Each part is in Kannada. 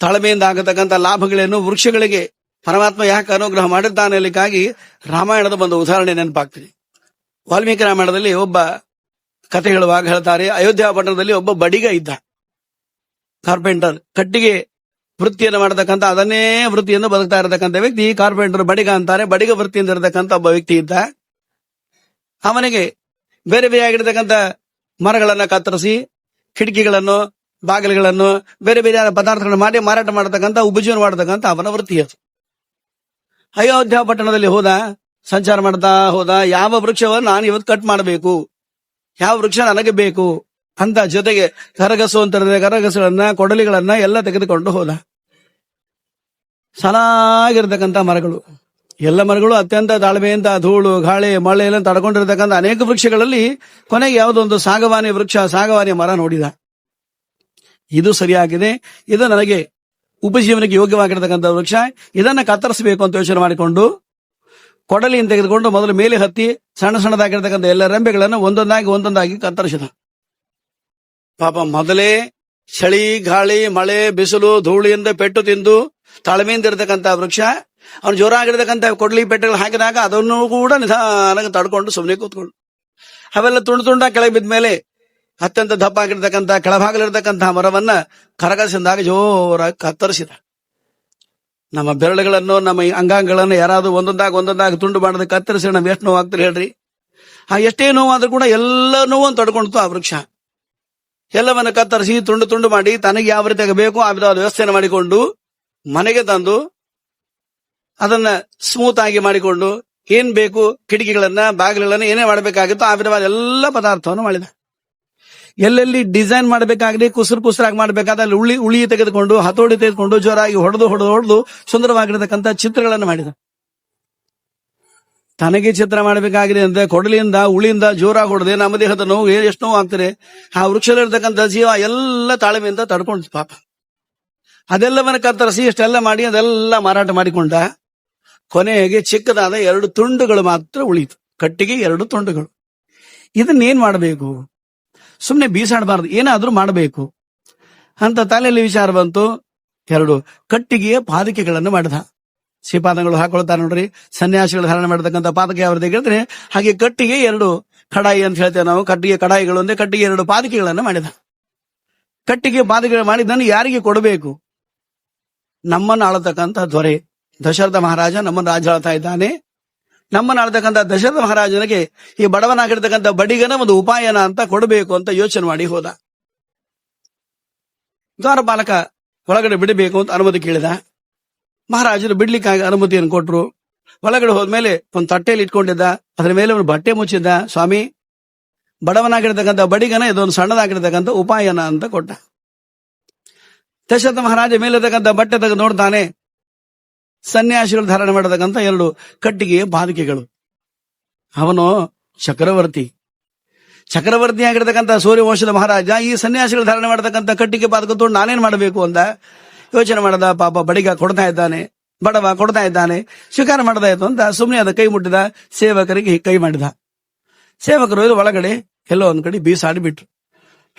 ತಾಳ್ಮೆಯಿಂದ ಆಗತಕ್ಕಂಥ ಲಾಭಗಳೇನು, ವೃಕ್ಷಗಳಿಗೆ ಪರಮಾತ್ಮ ಯಾಕೆ ಅನುಗ್ರಹ ಮಾಡಿದ್ದಾನೆ ಅಲ್ಲಿಗಾಗಿ ರಾಮಾಯಣದ ಒಂದು ಉದಾಹರಣೆ ನೆನಪಾಗ್ತದೆ. ವಾಲ್ಮೀಕಿ ರಾಮಾಯಣದಲ್ಲಿ ಒಬ್ಬ ಕಥೆ ಹೇಳುವಾಗ ಹೇಳ್ತಾರೆ, ಅಯೋಧ್ಯ ಪಟ್ಟಣದಲ್ಲಿ ಒಬ್ಬ ಬಡಿಗ ಇದ್ದ, ಕಾರ್ಪೆಂಟರ್, ಕಟ್ಟಿಗೆ ವೃತ್ತಿಯನ್ನು ಮಾಡತಕ್ಕಂಥ ಅದನ್ನೇ ವೃತ್ತಿಯಿಂದ ಬದುಕ್ತಾ ಇರತಕ್ಕಂಥ ವ್ಯಕ್ತಿ ಕಾರ್ಪೆಂಟರ್, ಬಡಿಗ ಅಂತಾರೆ. ಬಡಿಗ ವೃತ್ತಿಯಿಂದ ಇರತಕ್ಕಂಥ ಒಬ್ಬ ವ್ಯಕ್ತಿ ಇದ್ದ. ಅವನಿಗೆ ಬೇರೆ ಬೇರೆ ಆಗಿರತಕ್ಕಂಥ ಮರಗಳನ್ನ ಕತ್ತರಿಸಿ ಕಿಟಕಿಗಳನ್ನು, ಬಾಗಿಲುಗಳನ್ನು, ಬೇರೆ ಬೇರೆ ಪದಾರ್ಥಗಳನ್ನು ಮಾಡಿ ಮಾರಾಟ ಮಾಡತಕ್ಕಂಥ, ಉಪಜೀವನ ಮಾಡತಕ್ಕಂಥ ಅವನ ವೃತ್ತಿ ಅದು. ಅಯೋಧ್ಯ ಪಟ್ಟಣದಲ್ಲಿ ಹೋದ, ಸಂಚಾರ ಮಾಡ್ತಾ ಹೋದ. ಯಾವ ವೃಕ್ಷವನ್ನು ನಾನು ಇವತ್ತು ಕಟ್ ಮಾಡಬೇಕು, ಯಾವ ವೃಕ್ಷ ನನಗೆ ಬೇಕು ಅಂತ, ಜೊತೆಗೆ ಕರಗಸು ಅಂತ ಕರಗಸುಗಳನ್ನ, ಕೊಡಲಿಗಳನ್ನ ಎಲ್ಲ ತೆಗೆದುಕೊಂಡು ಹೋದ. ಸಾಲಾಗಿರ್ತಕ್ಕಂಥ ಮರಗಳು, ಎಲ್ಲ ಮರಗಳು ಅತ್ಯಂತ ತಾಳ್ಮೆಯಿಂದ ಧೂಳು, ಗಾಳಿ, ಮಳೆ ಎಲ್ಲ ತಡ್ಕೊಂಡಿರ್ತಕ್ಕಂಥ ಅನೇಕ ವೃಕ್ಷಗಳಲ್ಲಿ ಕೊನೆಗೆ ಯಾವುದೊಂದು ಸಾಗವಾನಿ ವೃಕ್ಷ, ಸಾಗವಾನಿ ಮರ ನೋಡಿದ. ಇದು ಸರಿಯಾಗಿದೆ, ಇದು ನನಗೆ ಉಪಜೀವನಕ್ಕೆ ಯೋಗ್ಯವಾಗಿರ್ತಕ್ಕಂಥ ವೃಕ್ಷ, ಇದನ್ನ ಕತ್ತರಿಸಬೇಕು ಅಂತ ಯೋಚನೆ ಮಾಡಿಕೊಂಡು ಕೊಡಲಿಯನ್ನು ತೆಗೆದುಕೊಂಡು ಮೊದಲು ಮೇಲೆ ಹತ್ತಿ ಸಣ್ಣ ಸಣ್ಣದಾಗಿರ್ತಕ್ಕಂಥ ಎಲ್ಲ ರೆಂಬೆಗಳನ್ನು ಒಂದೊಂದಾಗಿ ಕತ್ತರಿಸಿದ. ಪಾಪ ಮೊದಲೇ ಚಳಿ, ಗಾಳಿ, ಮಳೆ, ಬಿಸಿಲು, ಧೂಳಿಯಿಂದ ಪೆಟ್ಟು ತಿಂದು ತಾಳ್ಮೆಯಿಂದ ಇರತಕ್ಕಂಥ ವೃಕ್ಷ, ಅವನು ಜೋರಾಗಿರ್ತಕ್ಕಂಥ ಕೊಡ್ಲಿ ಪೆಟ್ಟೆಗಳು ಹಾಕಿದಾಗ ಅದನ್ನು ಕೂಡ ನಿಧಾನಕ್ಕೆ ತಡ್ಕೊಂಡು ಸುಮ್ಮನೆ ಕೂತ್ಕೊಂಡು ಅವೆಲ್ಲ ತುಂಡಾಗಿ ಕೆಳಗೆ ಬಿದ್ದ ಮೇಲೆ ಅತ್ಯಂತ ದಪ್ಪ ಆಗಿರ್ತಕ್ಕಂಥ ಕೆಳಭಾಗಲಿರ್ತಕ್ಕಂತಹ ಮರವನ್ನ ಕರಗಸಿದಾಗ ಜೋರಾಗಿ ಕತ್ತರಿಸಿದ. ನಮ್ಮ ಬೆರಳುಗಳನ್ನು, ನಮ್ಮ ಅಂಗಾಂಗಗಳನ್ನು ಯಾರಾದ್ರೂ ಒಂದೊಂದಾಗಿ ತುಂಡು ಮಾಡದೆ ಕತ್ತರಿಸಿ ನಮ್ಗೆ ಎಷ್ಟು ನೋವು ಆಗ್ತಾರೆ ಹೇಳ್ರಿ. ಆ ಎಷ್ಟೇ ನೋವಾದ್ರೂ ಕೂಡ ಎಲ್ಲ ನೋವನ್ನು ತಡ್ಕೊಂಡಿತ್ತು ಆ ವೃಕ್ಷ. ಎಲ್ಲವನ್ನ ಕತ್ತರಿಸಿ ತುಂಡು ಮಾಡಿ ತನಗೆ ಯಾವ ರೀತಿಯಾಗಿ ಬೇಕು ಆ ವಿಧವಾದ ವ್ಯವಸ್ಥೆಯನ್ನು ಮಾಡಿಕೊಂಡು ಮನೆಗೆ ತಂದು ಅದನ್ನ ಸ್ಮೂತ್ ಆಗಿ ಮಾಡಿಕೊಂಡು ಏನ್ ಬೇಕು ಕಿಟಕಿಗಳನ್ನ, ಬಾಗಿಲುಗಳನ್ನ ಏನೇ ಮಾಡಬೇಕಾಗಿತ್ತು ಆ ವಿಧವಾದ ಎಲ್ಲ ಪದಾರ್ಥವನ್ನು ಮಾಡಿದ. ಎಲ್ಲೆಲ್ಲಿ ಡಿಸೈನ್ ಮಾಡಬೇಕಾಗಿದೆ, ಕುಸುರಾಗಿ ಮಾಡಬೇಕಾದ ಅಲ್ಲಿ ಉಳಿ ತೆಗೆದುಕೊಂಡು, ಹತೋಡಿ ತೆಗೆದುಕೊಂಡು ಜೋರಾಗಿ ಹೊಡೆದು ಸುಂದರವಾಗಿರತಕ್ಕಂಥ ಚಿತ್ರಗಳನ್ನು ಮಾಡಿದ. ತನಗೆ ಚಿತ್ರ ಮಾಡಬೇಕಾಗಿದೆ ಅಂತ ಕೊಡಲಿಯಿಂದ, ಉಳಿಯಿಂದ ಜೋರಾಗಿ ಹೊಡೆದೆ ನಮ್ಮ ದೇಹದ ನೋವು ಎಷ್ಟು ನೋವು ಆಗ್ತದೆ. ಆ ವೃಕ್ಷದಲ್ಲಿರ್ತಕ್ಕಂಥ ಜೀವ ಎಲ್ಲ ತಾಳ್ಮೆಯಿಂದ ತಡ್ಕೊಂಡು ಪಾಪ ಅದೆಲ್ಲವನ್ನ ಕತ್ತರಿಸಿ ಇಷ್ಟೆಲ್ಲ ಮಾಡಿ ಅದೆಲ್ಲ ಮಾರಾಟ ಮಾಡಿಕೊಂಡ. ಕೊನೆಗೆ ಚಿಕ್ಕದಾದ 2 ತುಂಡುಗಳು ಮಾತ್ರ ಉಳಿಯಿತು, ಕಟ್ಟಿಗೆ 2 ತುಂಡುಗಳು. ಇದನ್ನೇನ್ ಮಾಡಬೇಕು, ಸುಮ್ನೆ ಬೀಸಾಡಬಾರ್ದು, ಏನಾದ್ರೂ ಮಾಡಬೇಕು ಅಂತ ತಲೆಯಲ್ಲಿ ವಿಚಾರ ಬಂತು. 2 ಕಟ್ಟಿಗೆಯ ಪಾದಕೆಗಳನ್ನು ಮಾಡಿದ. ಶ್ರೀಪಾದಗಳು ಹಾಕೊಳ್ತಾರೆ ನೋಡ್ರಿ, ಸನ್ಯಾಸಿಗಳು ಧಾರಣೆ ಮಾಡತಕ್ಕಂಥ ಪಾದಕೆ ಯಾವ ರೀತಿ ಹೇಳ್ತಾರೆ ಹಾಗೆ ಕಟ್ಟಿಗೆ 2 ಕಡಾಯಿ ಅಂತ ಹೇಳ್ತೇವೆ ನಾವು. ಕಟ್ಟಿಗೆ ಕಡಾಯಿಗಳು ಅಂದ್ರೆ ಕಟ್ಟಿಗೆ 2 ಪಾದಕೆಗಳನ್ನು ಮಾಡಿದ. ಕಟ್ಟಿಗೆ ಪಾದಕೆಗಳು ಮಾಡಿದ್ದನ್ನು ಯಾರಿಗೆ ಕೊಡಬೇಕು? ನಮ್ಮನ್ನು ಆಳತಕ್ಕಂಥ ದೊರೆ ದಶರಥ ಮಹಾರಾಜ ನಮ್ಮನ್ನು ರಾಜ ಆಳ್ತಾ ಇದ್ದಾನೆ. ನಮ್ಮನ್ನು ಆಳ್ತಕ್ಕಂಥ ದಶರಥ ಮಹಾರಾಜನಿಗೆ ಈ ಬಡವನಾಗಿರ್ತಕ್ಕಂಥ ಬಡಿಗನ ಒಂದು ಉಪಾಯನ ಅಂತ ಕೊಡಬೇಕು ಅಂತ ಯೋಚನೆ ಮಾಡಿ ಹೋದ. ದ್ವಾರಪಾಲಕ ಒಳಗಡೆ ಬಿಡಬೇಕು ಅಂತ ಅನುಮತಿ ಕೇಳಿದ. ಮಹಾರಾಜರು ಬಿಡ್ಲಿಕ್ಕಾಗಿ ಅನುಮತಿಯನ್ನು ಕೊಟ್ರು. ಒಳಗಡೆ ಹೋದ್ಮೇಲೆ ಒಂದು ತಟ್ಟೆಯಲ್ಲಿ ಇಟ್ಕೊಂಡಿದ್ದ, ಅದ್ರ ಮೇಲೆ ಒಂದು ಬಟ್ಟೆ ಮುಚ್ಚಿದ್ದ. ಸ್ವಾಮಿ, ಬಡವನಾಗಿರ್ತಕ್ಕಂಥ ಬಡಿಗನ ಇದೊಂದು ಸಣ್ಣದಾಗಿರ್ತಕ್ಕಂಥ ಉಪಾಯನ ಅಂತ ಕೊಟ್ಟ. ದಶರಥ ಮಹಾರಾಜ ಮೇಲಿರ್ತಕ್ಕಂಥ ಬಟ್ಟೆ ತೆಗೆದು ನೋಡ್ತಾನೆ, ಸನ್ಯಾಸಿಗಳು ಧಾರಣೆ ಮಾಡತಕ್ಕಂಥ 2 ಕಟ್ಟಿಗೆಯ ಪಾದಕೆಗಳು. ಅವನು ಚಕ್ರವರ್ತಿ ಆಗಿರ್ತಕ್ಕಂಥ ಸೂರ್ಯವಂಶದ ಮಹಾರಾಜ. ಈ ಸನ್ಯಾಸಿಗಳು ಧಾರಣೆ ಮಾಡತಕ್ಕಂಥ ಕಟ್ಟಿಗೆ ಪಾದಕ ತೊಗೊಂಡು ನಾನೇನ್ ಮಾಡಬೇಕು ಅಂತ ಯೋಚನೆ ಮಾಡದ. ಪಾಪ ಬಡಿಗ ಕೊಡ್ತಾ ಇದ್ದಾನೆ, ಬಡವ ಕೊಡ್ತಾ ಇದ್ದಾನೆ, ಸ್ವೀಕಾರ ಮಾಡದಾಯ್ತು ಅಂತ ಸುಮ್ಮನೆ ಅದ ಕೈ ಮುಟ್ಟಿದ. ಸೇವಕರಿಗೆ ಕೈ ಮಾಡಿದ. ಸೇವಕರು ಒಳಗಡೆ ಎಲ್ಲೋ ಒಂದ್ ಕಡೆ ಬೀಸಾಡಿಬಿಟ್ರು.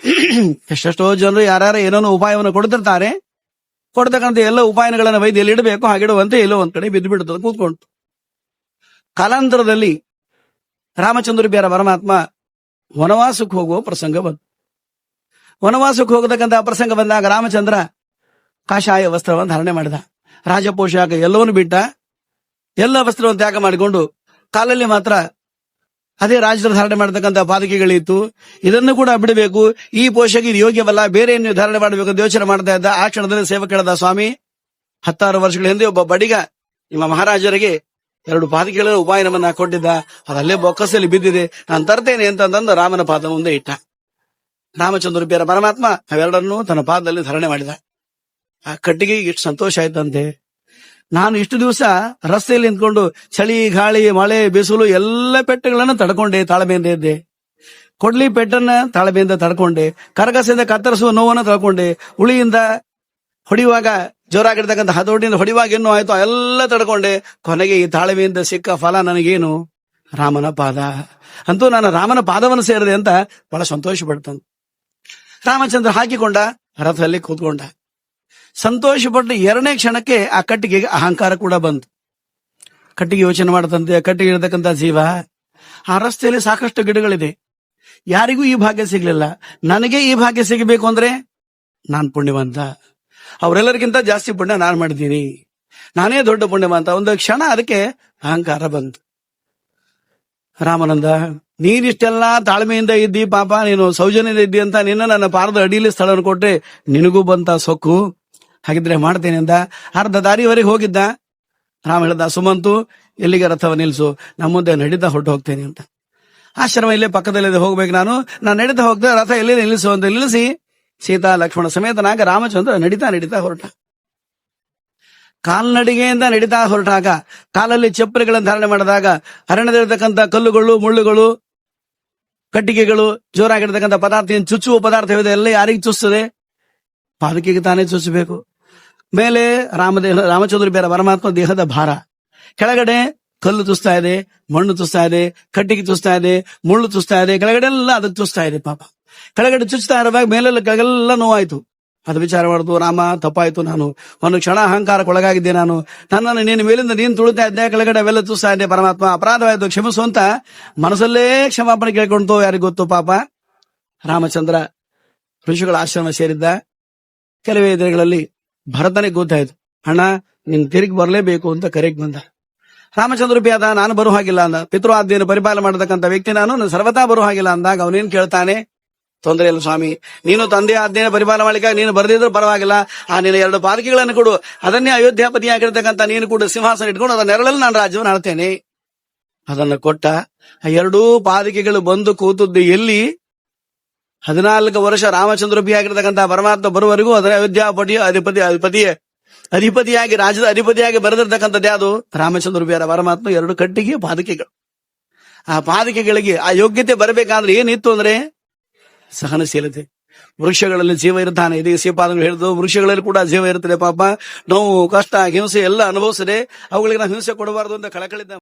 ಎಷ್ಟೆಷ್ಟೋ ಜನರು ಯಾರ್ಯಾರ ಏನೋ ಉಪಾಯವನ್ನು ಕೊಡ್ತಿರ್ತಾರೆ. ಕೊಡ್ತಕ್ಕಂಥ ಎಲ್ಲ ಉಪಾಯಗಳನ್ನು ವೈದ್ಯ ಎಲ್ಲಿ ಇಡಬೇಕು ಹಾಗಿಡುವಂತೆ ಎಲ್ಲೋ ಒಂದ್ ಕಡೆ ಬಿದ್ದು ಬಿಡುತ್ತದೆ, ಕೂತ್ಕೊಂಡು. ಕಾಲಾಂತರದಲ್ಲಿ ರಾಮಚಂದ್ರ ಬೇರ ಪರಮಾತ್ಮ ವನವಾಸಕ್ಕೆ ಹೋಗುವ ಪ್ರಸಂಗ ಬಂತು. ವನವಾಸಕ್ಕೆ ಹೋಗತಕ್ಕಂಥ ಪ್ರಸಂಗ ಬಂದಾಗ ರಾಮಚಂದ್ರ ಕಾಷಾಯ ವಸ್ತ್ರವನ್ನು ಧಾರಣೆ ಮಾಡಿದ. ರಾಜಪೋಷಾಕ ಎಲ್ಲವನ್ನು ಬಿಟ್ಟ. ಎಲ್ಲ ವಸ್ತ್ರವನ್ನು ತ್ಯಾಗ ಮಾಡಿಕೊಂಡು ಕಾಲಲ್ಲಿ ಮಾತ್ರ ಅದೇ ರಾಜರು ಧಾರಣೆ ಮಾಡತಕ್ಕಂಥ ಪಾದಕೆಗಳಿತ್ತು. ಇದನ್ನು ಕೂಡ ಬಿಡಬೇಕು, ಈ ಪೋಷಕ ಇದು ಯೋಗ್ಯವಲ್ಲ, ಬೇರೆ ನೀವು ಧಾರಣೆ ಮಾಡಬೇಕು ಅಂತ ಯೋಚನೆ ಮಾಡ್ತಾ ಇದ್ದ. ಆ ಕ್ಷಣದಲ್ಲಿ ಸೇವಕ ಹೇಳಿದ, ಸ್ವಾಮಿ, 16 ವರ್ಷಗಳ ಹಿಂದೆ ಒಬ್ಬ ಬಡಿಗ ನಿಮ್ಮ ಮಹಾರಾಜರಿಗೆ 2 ಪಾದಕೆಗಳ ಉಪಾಯನವನ್ನ ಕೊಟ್ಟಿದ್ದ, ಅದಲ್ಲೇ ಬೊಕ್ಕಸಲ್ಲಿ ಬಿದ್ದಿದೆ, ನಾನು ತರ್ತೇನೆ ಅಂತಂದು ರಾಮನ ಪಾದ ಮುಂದೆ ಇಟ್ಟ. ರಾಮಚಂದ್ರ ಬೇರ ಪರಮಾತ್ಮ ಅವೆರಡನ್ನೂ ತನ್ನ ಪಾದದಲ್ಲಿ ಧಾರಣೆ ಮಾಡಿದ. ಆ ಕಟ್ಟಿಗೆ ಇಷ್ಟು ಸಂತೋಷ ಆಯ್ತಂತೆ. ನಾನು ಇಷ್ಟು ದಿವಸ ರಸ್ತೆಯಲ್ಲಿ ನಿಂತ್ಕೊಂಡು ಚಳಿ, ಗಾಳಿ, ಮಳೆ, ಬಿಸಿಲು ಎಲ್ಲ ಪೆಟ್ಟುಗಳನ್ನು ತಡ್ಕೊಂಡೆ, ತಾಳ್ಮೆಯಿಂದ ಇದ್ದೆ. ಕೊಡ್ಲಿ ಪೆಟ್ಟನ್ನ ತಾಳ್ಮೆಯಿಂದ ತಡ್ಕೊಂಡೆ, ಕರಗಸದಿಂದ ಕತ್ತರಿಸುವ ನೋವನ್ನು ತಡ್ಕೊಂಡೆ, ಉಳಿಯಿಂದ ಹೊಡೆಯುವಾಗ ಜೋರಾಗಿರ್ತಕ್ಕಂಥ ಹತೋಟಿಯಿಂದ ಹೊಡೆಯುವಾಗ ಏನು ಆಯ್ತು ಎಲ್ಲ ತಡ್ಕೊಂಡೆ. ಕೊನೆಗೆ ಈ ತಾಳ್ಮೆಯಿಂದ ಸಿಕ್ಕ ಫಲ ನನಗೇನು? ರಾಮನ ಪಾದ. ಅಂತೂ ನಾನು ರಾಮನ ಪಾದವನ್ನು ಸೇರಿದೆ ಅಂತ ಬಹಳ ಸಂತೋಷ ಪಡ್ತಾನೆ. ರಾಮಚಂದ್ರ ಹಾಕಿಕೊಂಡ, ರಥದಲ್ಲಿ ಕೂತ್ಕೊಂಡ. ಸಂತೋಷಪಟ್ಟ 2ನೇ ಕ್ಷಣಕ್ಕೆ ಆ ಕಟ್ಟಿಗೆಗೆ ಅಹಂಕಾರ ಕೂಡ ಬಂತು. ಕಟ್ಟಿಗೆ ಯೋಚನೆ ಮಾಡತಂತೆ, ಕಟ್ಟಿಗೆ ಇರತಕ್ಕಂತ ಜೀವ, ಆ ರಸ್ತೆಯಲ್ಲಿ ಸಾಕಷ್ಟು ಗಿಡಗಳಿದೆ, ಯಾರಿಗೂ ಈ ಭಾಗ್ಯ ಸಿಗ್ಲಿಲ್ಲ, ನನಗೆ ಈ ಭಾಗ್ಯ ಸಿಗಬೇಕು ಅಂದ್ರೆ ನಾನ್ ಪುಣ್ಯವಂತ, ಅವರೆಲ್ಲರಿಗಿಂತ ಜಾಸ್ತಿ ಪುಣ್ಯ ನಾನ್ ಮಾಡಿದ್ದೀನಿ, ನಾನೇ ದೊಡ್ಡ ಪುಣ್ಯವಂತ. ಒಂದು ಕ್ಷಣ ಅದಕ್ಕೆ ಅಹಂಕಾರ ಬಂತು. ರಾಮನಂದ, ನೀನಿಷ್ಟೆಲ್ಲಾ ತಾಳ್ಮೆಯಿಂದ ಇದ್ದಿ, ಪಾಪ ನೀನು ಸೌಜನ್ಯದ ಇದ್ದಿ ಅಂತ ನಿನ್ನ ನನ್ನ ಪಾರದ ಅಡಿಯಲ್ಲಿ ಸ್ಥಳ ಕೊಟ್ರೆ ನಿನಗೂ ಬಂತ ಸೊಕ್ಕು, ಹಾಗಿದ್ರೆ ಮಾಡ್ತೇನೆ ಅಂತ ಅರ್ಧ ದಾರಿವರೆಗೆ ಹೋಗಿದ್ದ. ರಾಮ ಹೇಳ್ದ, ಸುಮಂತು ಎಲ್ಲಿಗೆ ರಥವ ನಿಲ್ಸು, ನಮ್ಮ ಮುಂದೆ ನಡೀತಾ ಹೊರಟು ಹೋಗ್ತೇನೆ ಅಂತ. ಆಶ್ರಮ ಇಲ್ಲೇ ಪಕ್ಕದಲ್ಲಿದೆ, ಹೋಗ್ಬೇಕು, ನಾನು ನಡೀತಾ ಹೋಗ್ತೇನೆ, ರಥ ಎಲ್ಲಿ ನಿಲ್ಲಿಸು ಅಂತ ನಿಲ್ಲಿಸಿ ಸೀತಾ ಲಕ್ಷ್ಮಣ ಸಮೇತನಾಗ ರಾಮಚಂದ್ರ ನಡೀತಾ ಹೊರಟ. ಕಾಲ್ನಡಿಗೆಯಿಂದ ನಡೀತಾ ಹೊರಟಾಗ, ಕಾಲಲ್ಲಿ ಚಪ್ಪಲಿಗಳನ್ನು ಧಾರಣೆ ಮಾಡಿದಾಗ, ಅರಣ್ಯದಲ್ಲಿರ್ತಕ್ಕಂಥ ಕಲ್ಲುಗಳು, ಮುಳ್ಳುಗಳು, ಕಟ್ಟಿಗೆಗಳು, ಜೋರಾಗಿರ್ತಕ್ಕಂಥ ಪದಾರ್ಥ, ಚುಚ್ಚುವ ಪದಾರ್ಥವಿದೆ, ಎಲ್ಲ ಯಾರಿಗೆ ಚುಚ್ಚದೆ? ಪಾದಕಿಗೆ ತಾನೇ ಚುಚ್ಚಬೇಕು. ಮೇಲೆ ರಾಮಚಂದ್ರ ಬೇರೆ ಪರಮಾತ್ಮ ದೇಹದ ಭಾರ, ಕೆಳಗಡೆ ಕಲ್ಲು ತುಸ್ತಾ ಇದೆ, ಮಣ್ಣು ತುಸ್ತಾ ಇದೆ, ಕಟ್ಟಿಗೆ ತುಸ್ತಾ ಇದೆ, ಮುಳ್ಳು ತುಸ್ತಾ ಇದೆ, ಕೆಳಗಡೆ ಎಲ್ಲ ಅದಕ್ಕೆ ತುಸ್ತಾ ಇದೆ. ಪಾಪ ಕೆಳಗಡೆ ಚುಚ್ತಾ ಇರುವಾಗ ಮೇಲೆಲ್ಲ ಕೆಳಗೆಲ್ಲ ನೋವಾಯ್ತು. ಅದು ವಿಚಾರ ಮಾಡುದು, ರಾಮ ತಪ್ಪಾಯ್ತು, ನಾನು ಒಂದು ಕ್ಷಣ ಅಹಂಕಾರಕ್ಕೊಳಗಾಗಿದ್ದೆ, ನನ್ನನ್ನು ನೀನು ಮೇಲಿಂದ ನೀನು ತುಳಿತಾ ಇದ್ದೆ, ಕೆಳಗಡೆ ಅವೆಲ್ಲ ತುಸ್ತಾ ಇದ್ದೆ, ಪರಮಾತ್ಮ ಅಪರಾಧವಾಯ್ತು, ಕ್ಷಮಿಸು ಅಂತ ಮನಸ್ಸಲ್ಲೇ ಕ್ಷಮಾಪಣೆ ಕೇಳ್ಕೊಂತು. ಯಾರಿಗೂ ಗೊತ್ತು ಪಾಪ. ರಾಮಚಂದ್ರ ಋಷಿಗಳ ಆಶ್ರಮ ಸೇರಿದ್ದ. ಕೆಲವೇ ದಿನಗಳಲ್ಲಿ ಭರತನಿಗೆ ಗೊತ್ತಾಯ್ತು, ಅಣ್ಣ ನಿನ್ ತಿರುಗಿ ಬರಲೇಬೇಕು ಅಂತ ಕರೆಗೆ ಬಂದ. ರಾಮಚಂದ್ರ ರೂಪಿಯಾದ, ನಾನು ಬರೋ ಹಾಗಿಲ್ಲ ಅಂದ. ಪಿತೃ ಆಜ್ಞೆಯನ್ನು ಪರಿಪಾಲನೆ ಮಾಡತಕ್ಕಂಥ ವ್ಯಕ್ತಿ ನಾನು ಸರ್ವತಾ ಬರೋ ಹಾಗಿಲ್ಲ ಅಂದಾಗ ಅವನೇನ್ ಕೇಳ್ತಾನೆ, ತೊಂದರೆ ಇಲ್ಲ ಸ್ವಾಮಿ, ನೀನು ತಂದೆ ಆಜ್ಞೆಯ ಪರಿಪಾಲನೆ ಮಾಡಲಿಕ್ಕೆ ನೀನು ಬರೆದಿದ್ರು ಪರವಾಗಿಲ್ಲ, ಆ ನಿನ್ನ 2 ಪಾದಕಿಗಳನ್ನು ಕೊಡು, ಅದನ್ನೇ ಅಯೋಧ್ಯಾಪತಿಯಾಗಿರ್ತಕ್ಕಂಥ ನೀನು ಕೂಡ ಸಿಂಹಾಸನ ಇಟ್ಕೊಂಡು ಅದರ ನೆರಳಲ್ಲಿ ನಾನು ರಾಜ್ಯವನ್ನು ಆಳ್ತೇನೆ. ಅದನ್ನು ಕೊಟ್ಟ. ಆ 2 ಪಾದಕಿಗಳು ಬಂದು ಕೂತದ್ದು ಎಲ್ಲಿ? 14 ವರ್ಷ ರಾಮಚಂದ್ರಪಿಯಾಗಿರ್ತಕ್ಕಂಥ ಪರಮಾತ್ಮ ಬರುವವರೆಗೂ ಅದರ ಅಯೋಧ್ಯಾಪತಿಯ ಅಧಿಪತಿಯಾಗಿ, ರಾಜ್ಯದ ಅಧಿಪತಿಯಾಗಿ ಬರೆದಿರ್ತಕ್ಕಂಥದ್ದು ಯಾವುದು? ರಾಮಚಂದ್ರಪಿಯರ ಪರಮಾತ್ಮ 2 ಕಟ್ಟಿಗೆ ಪಾದಕಿಗಳು. ಆ ಪಾದಕಿಗಳಿಗೆ ಆ ಯೋಗ್ಯತೆ ಬರಬೇಕಾದ್ರೆ ಏನಿತ್ತು ಅಂದ್ರೆ ಸಹನಶೀಲತೆ. ವೃಕ್ಷಗಳಲ್ಲಿ ಜೀವ ಇರ್ತಾನೆ, ಇದೀಗ ಶ್ರೀಪಾದಗಳು ಹೇಳಿದ್ರು, ವೃಕ್ಷಗಳಲ್ಲಿ ಕೂಡ ಜೀವ ಇರ್ತದೆ. ಪಾಪ ನೋವು, ಕಷ್ಟ, ಹಿಂಸೆ ಎಲ್ಲ ಅನುಭವಿಸದೆ ಅವುಗಳಿಗೆ ನಾವು ಹಿಂಸೆ ಕೊಡಬಾರದು ಅಂತ ಕಳಕಳಿದ್ದ